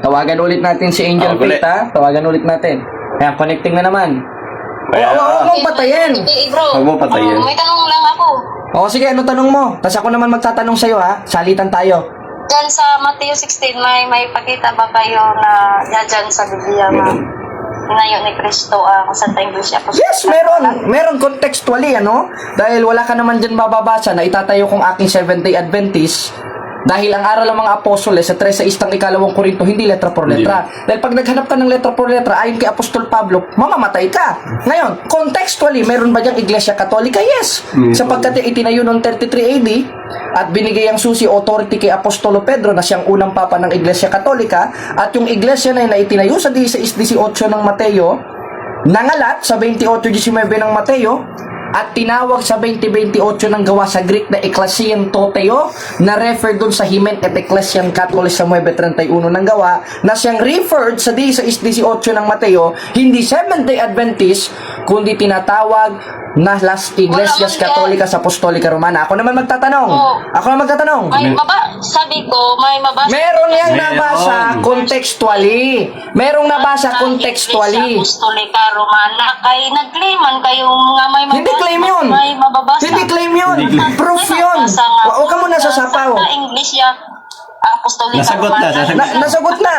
Tawagan ulit natin si Angel Ulit. Faith, ha? Tawagan ulit natin. Ayan, connecting na naman. Kaya, Huwag mong patayin. Hindi, bro. Huwag mo patayin. May tanong lang ako. O sige, ano tanong mo? Tapos ako naman magtatanong sa'yo, ha? Salitan tayo. Diyan sa Mateo 16, may pakita ba kayo na dyan sa Biblia na tinayo ni Kristo ang Santa Iglesia Apostolica? Yes, meron. Meron contextually, ano? Dahil wala ka naman dyan bababasa na itatayo kong aking Seventh-day Adventist. Dahil ang aral ng mga apostoles sa 3 sa istang ikalawang Korinto, hindi letra por letra. Dahil pag naghanap ka ng letra por letra, ayon kay Apostol Pablo, mamamatay ka. Ngayon, contextually, meron ba diyang Iglesia Katolika? Yes. Sapagkat itinayo noong 33 AD at binigay ang susi authority kay Apostolo Pedro na siyang unang papa ng Iglesia Katolika, at yung iglesia na yun na itinayo sa 16-18 ng Mateo, nangalat sa 28-19 ng Mateo, at tinawag sa 20-28 ng gawa sa Greek na Ecclesian Toteo, na refer dun sa Hymen et Ecclesian Catholic sa 9:31 ng gawa, na siyang referred sa 16-18 ng Mateo, hindi Seventh-day Adventist, kundi tinatawag na Las Iglesias Católicas Apostolica Romana. Ako naman magtatanong. Ako naman magtatanong. Sabi ko, may mabasa. Meron yang nabasa contextually. Merong nabasa contextually. Apostolica Romana. Kay nag-claiman kayo nga may mabasa. Hindi claim yun. May mababasa. Hindi claim yun. Proof yun. Huwag ka muna sasapaw. Sa Iglesia Apostolica Nasagot na, Romana. Nasagot na.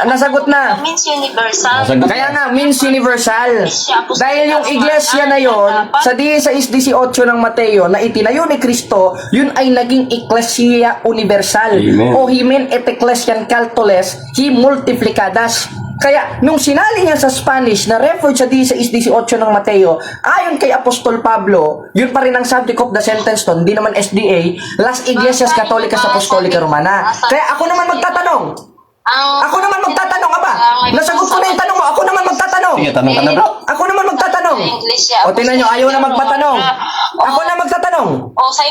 Nasagot na. Means universal. Kaya nga, means universal. Dahil yung iglesia na yon sa 16-18 ng Mateo na itinayo ni Kristo, yun ay naging Ecclesia Universal. Amen. O Hymen et Ecclesian Caltoles, hi multiplicadas. Kaya, nung sinali niya sa Spanish na referred sa 16-18 ng Mateo, ayon kay Apostol Pablo, yun pa rin ang subject of the sentence to, hindi naman SDA, Las Iglesias Católicas Apostolica Romana. Kaya ako naman magtatanong. Ako naman magtatanong, aba. Nasagot ko na yung tanong mo. Ako naman magtatanong. Sige, tanong ka na, bro. Ako naman magtatanong. O, tingnan nyo, ayaw na magpatanong. Ako na magtatanong.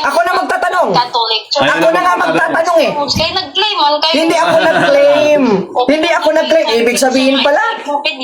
Ako na magtatanong. Catholic Church. Ako na nga magtatanong eh. Kaya nag-claim man kayo. Hindi ako nag-claim. Hindi ako nag-claim. Ibig sabihin pala,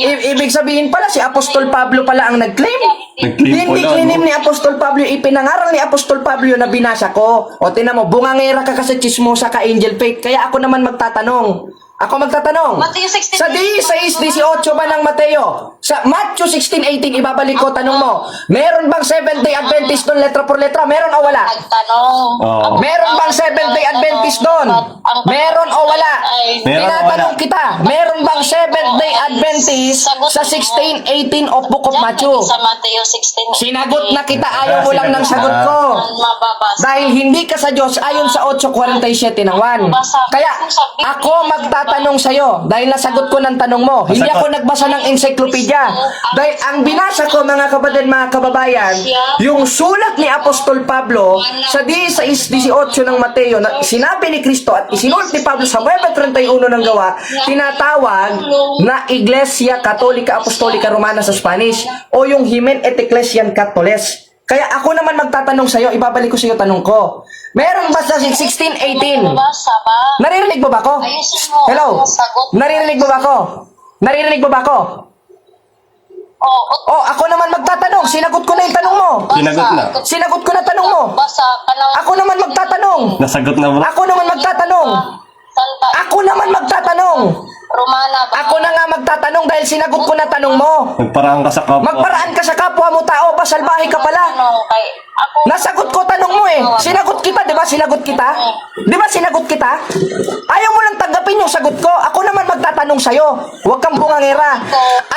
ibig sabihin pala, si Apostol Pablo pala ang nag-claim. Nag-claim Hindi pala, claim no? ni Apostol Pablo, ipinangaral ni Apostol Pablo na binasa ko. O, tingnan mo, bungangera ka kasi chismosa ka, Angel Faith. Kaya ako naman magtatanong. Ako magtatanong. Mateo 16. Sa 16-18 ba ng Mateo? Sa Matthew 16-18, ibabalik ko, tanong mo, meron bang Seventh-day Adventist doon letra por letra? Meron o wala? Nagtanong. Oo. Meron bang Seventh-day Adventist doon? Meron o wala? Meron o Tinatanong wala? kita, meron bang Seventh-day Adventist sa 16-18 of Book of Matthew? Sa Mateo 16. Sinagot na kita, ayaw mo lang ng sagot ko. Mababasa. Dahil hindi ka sa Diyos ayon sa 8:47 ng 1. Kaya ako magtatanong sa'yo dahil nasagot ko ng tanong mo. Hindi ako nagbasa ng encyclopedia. Dahil ang binasa ko, mga kapatid, mga kababayan, yung sulat ni Apostol Pablo sa 16-18 ng Mateo na sinabi ni Kristo at isinulat ni Pablo sa 9:31 ng gawa, tinatawag na Iglesia Católica Apostolica Romana sa Spanish o yung Hymen et Ecclesian Catholics. Kaya ako naman magtatanong sa'yo, ibabalik ko sa'yo tanong ko. Meron ba sa 16-18? Mababasa ba? Naririnig mo ba ako? Ayusin mo. Hello? Sagot. Naririnig mo ba ako? Naririnig mo ba ako? Oh, ako naman magtatanong. Sinagot ko na yung tanong mo. Sinagot na. Sinagot ko na tanong mo. Basa ka na. Ako naman magtatanong. Nasagot na, bro. Ako naman magtatanong. Santa Ako naman magtatanong. Romana ba? Ako na nga magtatanong dahil sinagot ko na tanong mo. Magparaan ka sa kapwa. Magparaan ka sa kapwa mo tao, pasalbahe ka pala. Ano, kay ako. Nasagot ko tanong mo eh. Sinagot kita, di ba? Sinagot kita? Di ba sinagot kita? Ayaw mo lang tanggapin yung sagot ko. Ako naman magtatanong sa'yo. Huwag kang bungangera.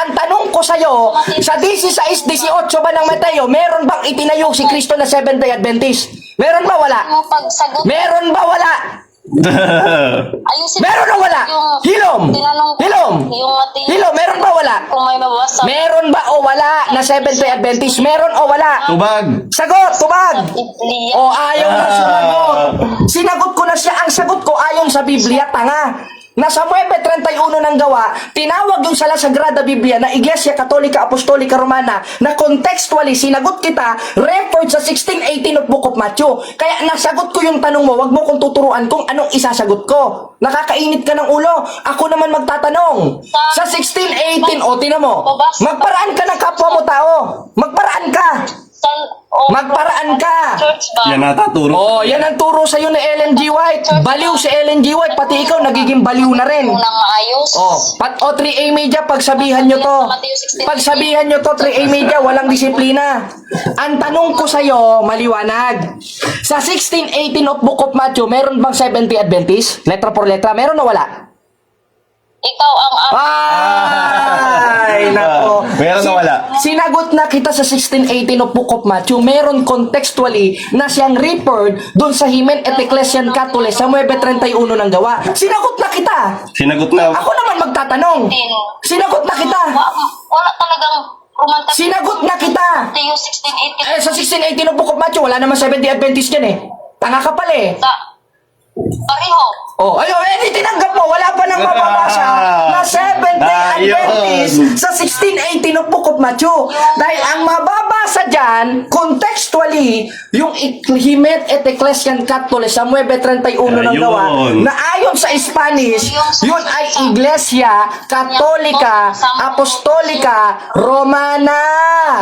Ang tanong ko sa'yo, sa 16-18 ba ng Mateo, meron bang itinayong si Kristo na Seventh-day Adventist? Meron ba wala? Yung pagsagot. Meron ba wala? Ayusin mo. Meron o wala? Yung Hilom! tinanong ko. Hilom! Yung Mateo. Hilom, meron ba wala? Kung may mababasa. Meron ba o wala na Seventh-day Adventist? Meron o wala? Tubag. Sagot! Tubag! Biblia. O ayaw na sumagot. Sinagot ko na siya. Ang sagot ko ayon sa Biblia, tanga. Nasa 9:31 ng gawa, tinawag yung sa La Sagrada Biblia na Iglesia Católica Apostolica Romana na contextually sinagot kita, referred sa 16-18 of Book of Matthew. Kaya nasagot ko yung tanong mo, wag mo kong tuturuan kung anong isasagot ko. Nakakainit ka ng ulo. Ako naman magtatanong. Sa 16-18, o tinan mo, magparaan ka ng kapwa mo tao. Magparaan ka. Magparaan ka. Church ba? Yan nataturo. Oh, yan ang turo sa'yo ni Ellen G. White. Baliw si Ellen G. White, pati ikaw nagiging baliw na rin. Unang maayos. Oh, 3A Media, pagsabihan nyo to. Pagsabihan nyo to, 3A Media, walang disiplina. Ang tanong ko sa'yo, maliwanag. Sa 1618 of Book of Matthew, meron bang 70 Adventist? Letra por letra, meron o wala? Ikaw ang Ay, nako. Meron o wala? Sinagot na kita sa 1618 of Book of Matthew, meron contextually na siyang referred doon sa Hymen et Ecclesiam Catholic sa 9:31 ng gawa. Sinagot na kita. Sinagot na. Ako naman magtatanong. Sinagot na kita. Wala talagang rumantag. Sinagot na kita. Mateo 16:18. Eh, sa 1618 of Book of Matthew, wala naman 70 Adventist yan eh. Tanga ka pala eh. Pareho. Oh, ayun, di tinanggap mo. Wala pa nang mababasa na 70 Adventist sa 1618 of Book of Matthew. Dahil ang mababasa dyan, contextually, yung Hymen et Ecclesiam Catholic sa 9:31 ng gawa, Ayun. na ayon sa Spanish, yun ay Iglesia Katolika Apostolika Romana.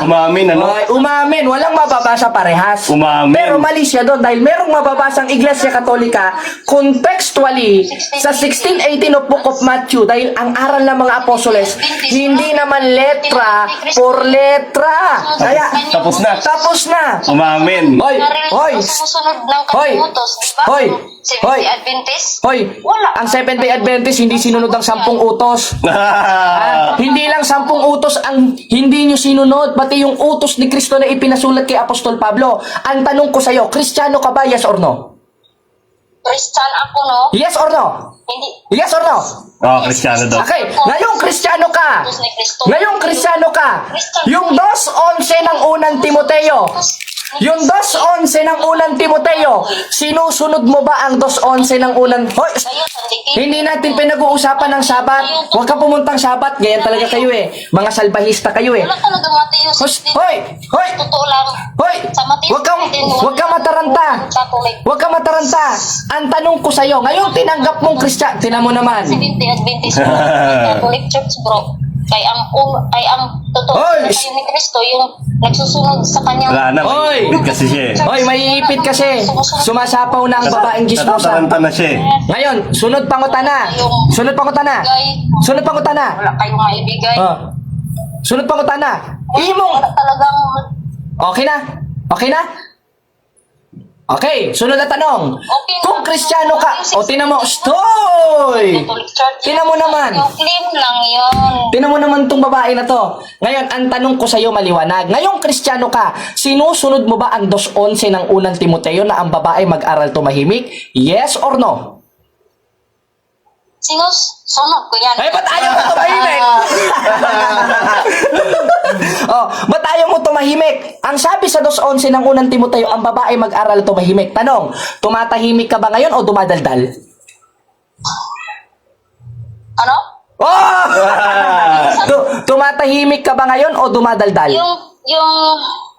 Umamin, ano? Ay, umamin. Walang mababasa parehas. Umamin. Pero mali siya doon dahil merong mababasang Iglesia Katolika contextually sa 1618 of Book of Matthew dahil ang aral ng mga apostoles hindi naman letra por letra. Kaya, Tapos na. tapos na. Umamin. Hoy, hoy, Sumusunod ng hoy, kalimutos. Diba? hoy, hoy, 70 Adventist. hoy, Wala. ang 70 Adventist hindi sinunod ang 10 utos. Hindi lang 10 utos ang hindi nyo sinunod, pati yung utos ni Kristo na ipinasulat kay Apostol Pablo. Ang tanong ko sa'yo, Kristiyano ka ba, yes or no? Christian ako, no? Yes or no? Hindi. Yes or no? Oh, Kristiyano daw. Okay, ngayong Kristiyano ka. Utos ni Kristo. Ngayong Kristiyano ka. Yung 2:11 ng unang Timoteo. Yung 2:11 ng unang Timoteo. Sinusunod mo ba ang 2:11 ng unang... Hoy! Ngayon, sandikit. Hindi natin pinag-uusapan ng Sabat. Huwag ka pumuntang Sabat. Ganyan talaga kayo eh. Mga salbahista kayo eh. Wala talaga Mateo Hus- 16. Hoy! Hoy! Totoo lang. Hoy! Sa Mateo Huwag kang mataranta. Catholic. Huwag kang mataranta. Ang tanong ko sa'yo, ngayon tinanggap mong Kristyan. Tinan mo naman. 70 Adventist bro. Catholic Church bro. Kay ang totoo Hoy! na kayo ni Kristo yung nagsusunod sa kanyang Wala na. Hoy! May kasi siya eh. Hoy, maiipit kasi. Sumasapaw na ang babaeng gismosa. Natataranta na siya eh. Ngayon, sunod pangutana. Sunod pangutana. Sunod pangutana. wala kayong maibigay. Oh. Sunod pangutana. Imong. Wala talagang Okay na? Okay na? Okay, sunod na tanong. Okay na. Kung Kristiyano ka, o tinan mo, stoy! Catholic Church. Tingnan mo naman. Yung claim lang yun. Tinan mo naman tong babae na to. Ngayon, ang tanong ko sa'yo maliwanag. Ngayong Kristiyano ka, sinusunod mo ba ang 2:11 ng unang Timoteo na ang babae mag-aral tumahimik? Yes or no? Sinusunod ko yan. Ay, ba't ayaw mo tumahimik? Oh, ba't ayaw mo tumahimik? Ang sabi sa 2:11 ng unang Timoteo, ang babae mag-aral tumahimik. Tanong, tumatahimik ka ba ngayon o dumadaldal? Ano? Oh! Tumatahimik ka ba ngayon o dumadaldal? Yung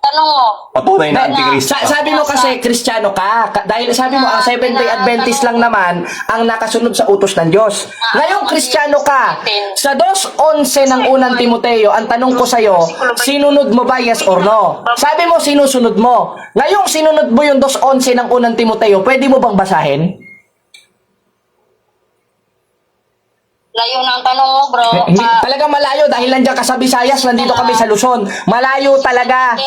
tanong mo. Patunay na antikristo. Sabi mo kasi Kristiyano ka. Dahil sabi mo ang Seventh-day Adventist lang naman ang nakasunod sa utos ng Diyos. Ngayong Kristiyano ka, sa 2:11 ng unang Timoteo, ang tanong ko sa'yo, sinunod mo ba yes or no? Sabi mo sinusunod mo. Ngayong sinunod mo yung 2:11 ng unang Timoteo, pwede mo bang basahin? Layo ng tanong mo, bro. Talagang malayo dahil nandiyan ka sa Visayas, nandito kami sa Luzon. Malayo talaga.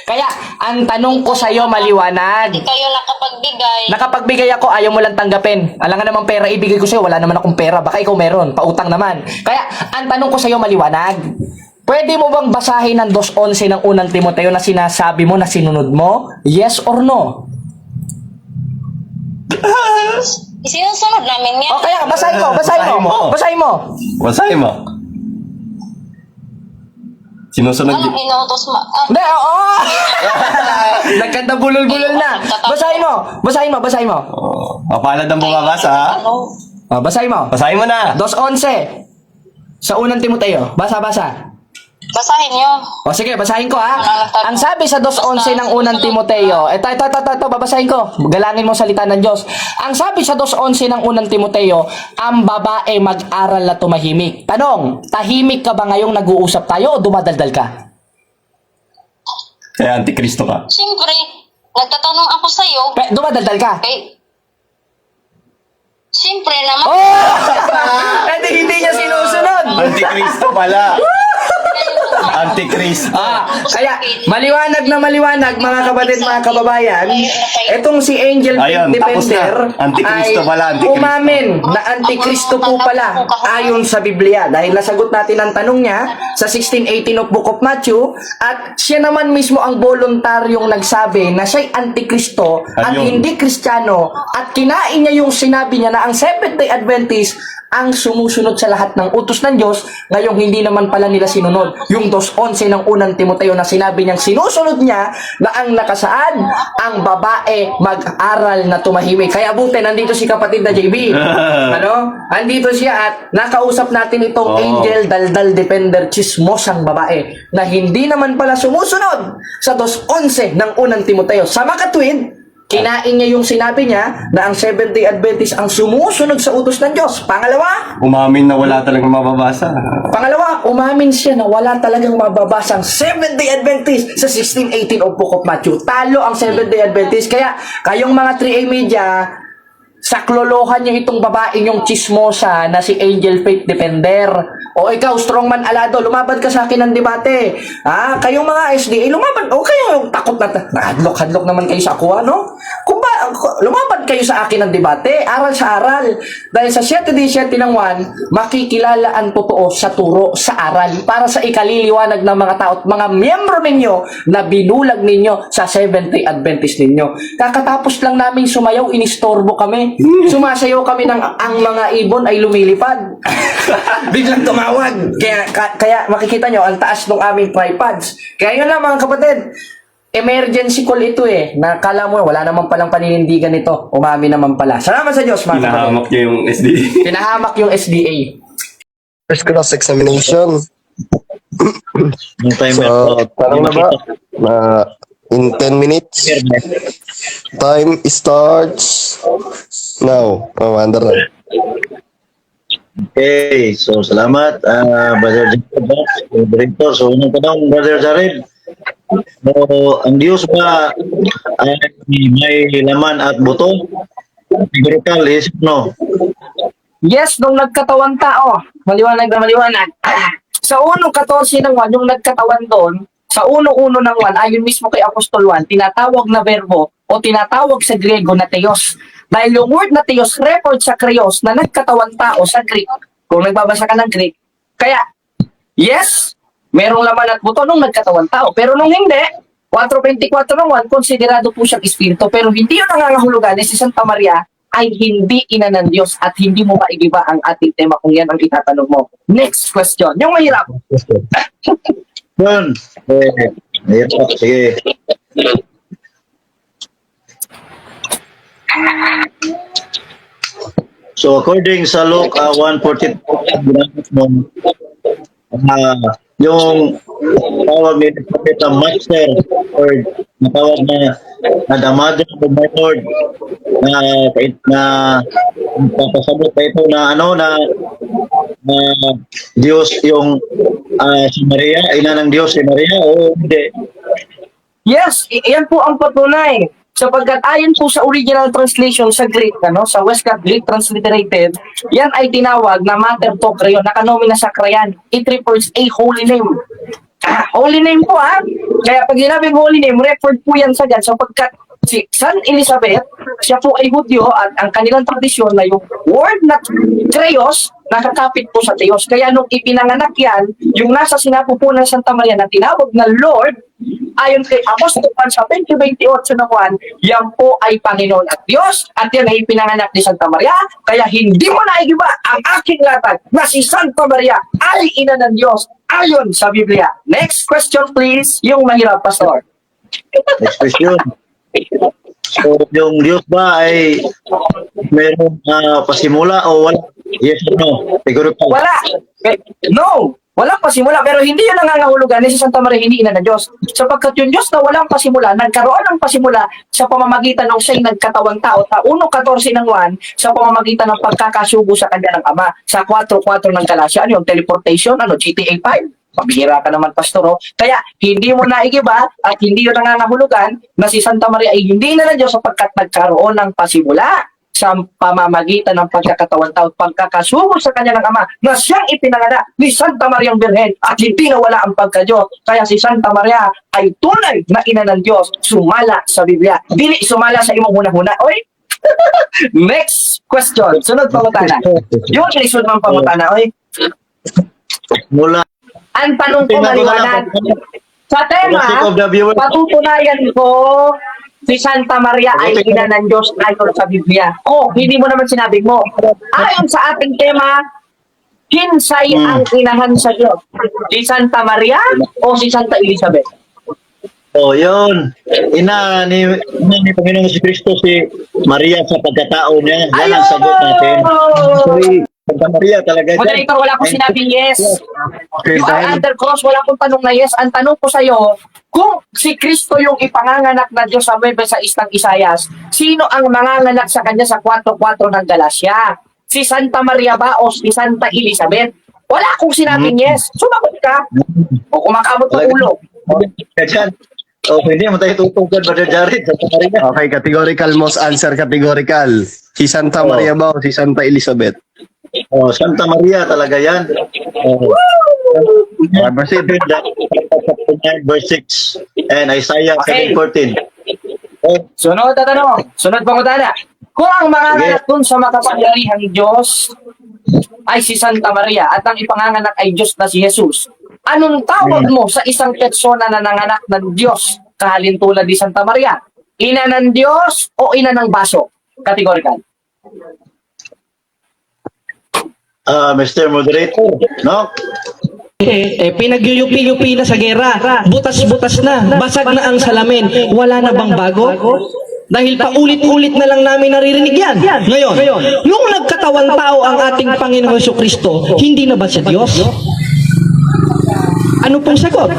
Kaya, ang tanong ko sa'yo maliwanag. Hindi kayo nakapagbigay. Nakapagbigay ako, ayaw mo lang tanggapin. Alam nga naman pera ibigay ko sa'yo, wala naman akong pera. Baka ikaw meron, pautang naman. Kaya, ang tanong ko sa'yo maliwanag. Pwede mo bang basahin ang 2:11 ng unang Timoteo na sinasabi mo na sinunod mo? Yes or no? Sinusunod namin yan. O kaya, basahin mo. Basahin mo. Basahin mo. Sinusunod Anong inuutos mo? Hindi, oo! Nagkanta bulol-bulol na. Basahin mo. Oh, mapalad ang bumakas ha. Ano? O, basahin mo. Basahin mo na. 2:11 sa unang Timoteo. Basa. Basahin nyo. O sige, basahin ko ha. Ang sabi sa 2:11 ng unang Timoteo, ito, babasahin ko. Galangin mo salita ng Diyos. Ang sabi sa 2:11 ng unang Timoteo, ang babae mag-aral na tumahimik. Tanong, tahimik ka ba ngayong nag-uusap tayo o dumadaldal ka? Kaya antikristo ka. Siyempre, nagtatanong ako sa'yo. Dumadaldal ka. Siyempre naman. Oh! Hindi niya sinusunod. Antikristo pala. Antikristo. Kaya maliwanag na maliwanag mga kapatid, mga kababayan, etong si Angel Ayun, tapos Defender na. Antikristo pala, antikristo. umamin na antikristo po pala ayon sa Biblia dahil nasagot natin ang tanong niya sa 16:18 of Book of Matthew at siya naman mismo ang voluntaryong nagsabi na siya'y antikristo at Ayun. hindi Kristiyano at kinain niya yung sinabi niya na ang Seventh-day Adventist ang sumusunod sa lahat ng utos ng Diyos, ngayong hindi naman pala nila sinunod. Yung 2:11 ng unang Timoteo na sinabi niyang sinusunod niya na ang nakasaad, ang babae mag-aral na tumahimik. Kaya buti, nandito si kapatid na JB. Andito siya at nakausap natin itong Angel Daldal Defender, chismosang babae, na hindi naman pala sumusunod sa 2:11 ng unang Timoteo. Sa makatwid, kinain niya yung sinabi niya na ang Seventh-day Adventist ang sumusunod sa utos ng Diyos. Pangalawa, Umamin na wala talagang mababasa. umamin siya na wala talagang mababasang Seventh-day Adventist sa 16:18 of Book of Matthew. Talo ang Seventh-day Adventist. Kaya kayong mga 3A Media, saklolohan niyo itong babae yung chismosa na si Angel Faith Defender. O ikaw, strongman alado, lumaban ka sa akin ng debate. Kayong mga SDA, lumaban. O kayo, takot na, hadlok naman kayo sa ako, ano? Lumaban kayo sa akin ng debate, aral sa aral. Dahil sa 7:17 ng 1, makikilala ang totoo sa turo sa aral para sa ikaliliwanag ng mga tao at mga miyembro ninyo na binulag ninyo sa Seventh-day Adventist ninyo. Kakatapos lang namin sumayaw, inistorbo kami. Sumasayaw kami ng ang mga ibon ay lumilipad. Biglang tumawag. Kaya makikita nyo, ang taas ng aming tripods. Kaya yun lang mga kapatid, emergency call ito Nakala mo, wala naman palang paninindigan ito. Umami naman pala. Salamat sa Diyos mga kapatid. Pinahamak niya yung SD. Pinahamak yung SDA. First cross-examination. Yung timer So, parang na ba? In 10 minutes. Time starts now. Under na. Okay, so salamat, Brother Jared, Moderator. So, unang tanong, Brother Jared. So, ang Diyos ba ay may laman at buto? Categorical, yes, no? Yes, nung nagkatawan tao. Maliwanag na maliwanag. Sa 1:14 ng 1, yung nagkatawan doon, sa 1:1 ng 1, ayon mismo kay Apostol 1, tinatawag na verbo o tinatawag sa Griego na theos. Dahil yung word na theos record sa krios na nagkatawan tao sa Greek, kung nagbabasa ka ng Greek. Kaya, yes, merong laman at buto nung nagkatawan tao. Pero nung hindi, 4:24 ng 1, konsiderado po siyang espiritu. Pero hindi yun nangangahulugan na si Santa Maria ay hindi ina ng Diyos at hindi mo maigiba ang ating tema kung yan ang itatanong mo. Next question. Yung mahirap. Yun. Sige. So, according sa Luke 1:42, yung tawag ni Propeta Master or natawag na the mother of my Lord na papasabot pa ito na Diyos yung si Maria, ina ng Diyos si Maria o hindi? Yes, iyan po ang patunay. Sapagkat ayon po sa original translation sa Greek, sa Westcott Greek Transliterated, yan ay tinawag na Mater Tokreon, nakanomina sa Krayan. It refers a holy name. Holy name po Kaya pag sinabing holy name, referred po yan sa God sapagkat si San Elizabeth, siya po ay Hudyo at ang kanilang tradisyon na yung word na Kreos, nakakapit po sa Diyos. Kaya nung ipinanganak yan, yung nasa sinapupunan ng Santa Maria na tinawag na Lord, ayon kay Apostol Juan sa 20:28 ng 1, yan po ay Panginoon at Diyos at yan ay ipinanganak ni Santa Maria. Kaya hindi mo naigiba ang aking latag na si Santa Maria ay ina ng Diyos ayon sa Biblia. Next question please, yung mahirap, Pastor. Next question. So, yung Diyos ba ay mayroong pasimula o wala? Yes or no? Categorical. Wala. No. Walang pasimula. Pero hindi yun nangangahulugan ni si Santa Maria hindi ina ng Diyos. Sapagkat yung Diyos na walang pasimula, nagkaroon ng pasimula sa pamamagitan ng siya'y nagkatawang tao. Sa 1:14 ng 1, sa pamamagitan ng pagkakasugo sa kanya ng Ama. Sa 4:4 ng Galatia, yung teleportation, GTA 5. Pabihira ka naman, Pastor. Oh. Kaya, hindi mo naigiba at hindi yun nangangahulugan na si Santa Maria ay hindi na ng Diyos sapagkat nagkaroon ng pasimula sa pamamagitan ng pagkakatawan tao at pagkakasubo sa kanya ng Ama na siyang ipinanganak ni Santa Maria ang Birhen at hindi nawala ang pagka-Diyos. Kaya si Santa Maria ay tunay na ina ng Diyos, sumala sa Biblia. Dili sumala sa imong huna-huna. Oy! Next question. Sunod pangutana. Yung isunod ng pangutana, oy. Mula Ang tanong ko maliwanag. Sa tema, For the sake of the viewers. patutunayan ko si Santa Maria ay ina ng Diyos ayon sa Biblia. Oh, hindi mo naman sinabi mo. Ayon sa ating tema, kinsay ang inahan sa Diyos? Si Santa Maria o si Santa Elizabeth? Oh, yun. Ina ni Panginoong si Kristo si Maria sa pagkatao niya. Yan ang sagot natin. Sorry, Santa Maria talaga. Moderator, wala akong sinabing yes. Okay, You are dahil under cross, wala akong tanong na yes. Ang tanong ko sa'yo, kung si Kristo yung ipanganganak na Diyos sa Biblia sa istang Isayas, sino ang manganganak sa kanya sa 4:4 ng Galasya? Si Santa Maria ba o si Santa Elizabeth? Wala akong sinabing yes. Sumagot ka. O kumakamot ng ulo. Kaya oh, hindi mo tayo tutugan, Brother Jared. Santa Maria. Okay, categorical, most answer categorical. Si Santa Maria ba o si Santa Elizabeth? Oh, Santa Maria talaga yan. Oh. Verse 6 and Isaiah Okay. 7:14. Oh, Sunod na tanong. Sunod pangutana. Kung ang manganganak dun sa makapangyarihang Diyos ay si Santa Maria at ang ipanganganak ay Diyos na si Jesus, anong tawag mo sa isang persona na nanganak ng Diyos kahalintulad ni Santa Maria? Ina ng Diyos o ina ng baso? Categorical. Mr. Moderator, no? Pinagyuyupi-yupi na sa gera. Butas-butas na. Basag na ang salamin. Wala na bang bago? Dahil paulit-ulit na lang namin naririnig yan. Ngayon, nung nagkatawan tao ang ating Panginoong Jesucristo, hindi na ba siya Diyos? Ano pong sagot?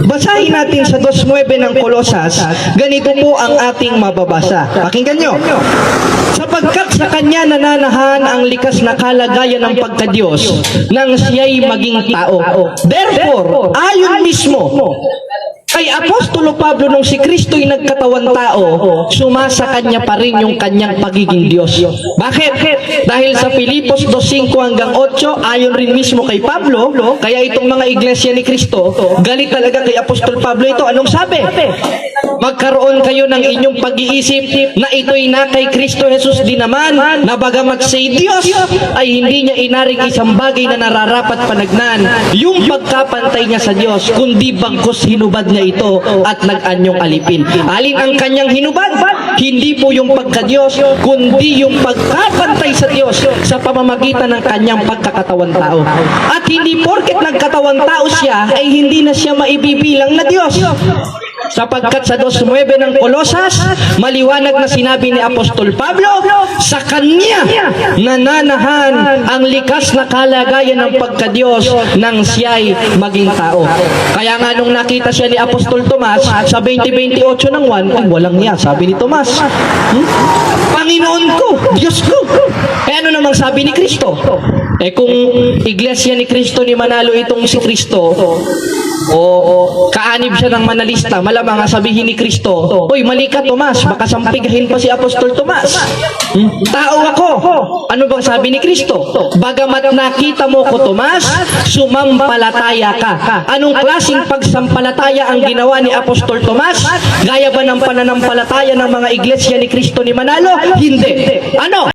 Basahin natin sa 2:9 ng Kolosas. Ganito po ang ating mababasa. Pakinggan nyo. Sapagkat sa Kanya nananahan ang likas na kalagayan ng pagka-Diyos nang siya'y maging tao. Therefore, ayon mismo kay Apostolo Pablo nung si Kristo'y nagkatawan tao, sumasa kanya pa rin yung kanyang pagiging Diyos. Bakit? Dahil sa Filipos 2:5 hanggang 8, ayon rin mismo kay Pablo, kaya itong mga iglesia ni Kristo, galit talaga kay Apostol Pablo ito. Anong sabi? Magkaroon kayo ng inyong pag-iisip na ito'y na kay Kristo Jesus din naman, na bagamat say Diyos, ay hindi niya inaring isang bagay na nararapat panagnan, yung pagkapantay niya sa Diyos, kundi bagkus hinubad niya ito at nag-anyong alipin. Alin ang kanyang hinubad? Hindi po yung pagka-Diyos, kundi yung pagkapantay sa Diyos sa pamamagitan ng kanyang pagkakatawan tao. At hindi porket nagkatawan tao siya, ay hindi na siya maibibilang na Diyos. Sapagkat sa 2:9 ng Kolosas, maliwanag na sinabi ni Apostol Pablo, sa Kanya nananahan ang likas na kalagayan ng pagka-Diyos nang siya'y maging tao. Kaya nga nung nakita siya ni Apostol Tomas sa 20:28 ng 1, ay walang niya, sabi ni Tomas. Panginoon ko, Diyos ko. Eh ano namang sabi ni Kristo? Kung iglesia ni Kristo ni Manalo itong si Kristo, o kaanib siya ng manalista, malamang sabihin ni Kristo, "Uy, mali ka, Tomas, baka sampigahin pa si Apostol Tomas." Tao ako. Ano bang sabi ni Kristo? Bagamat nakita mo ko, Tomas, sumampalataya ka. Anong klaseng pagsampalataya ang ginawa ni Apostol Tomas? Gaya ba ng pananampalataya ng mga iglesia ni Kristo ni Manalo? Hindi. Ano?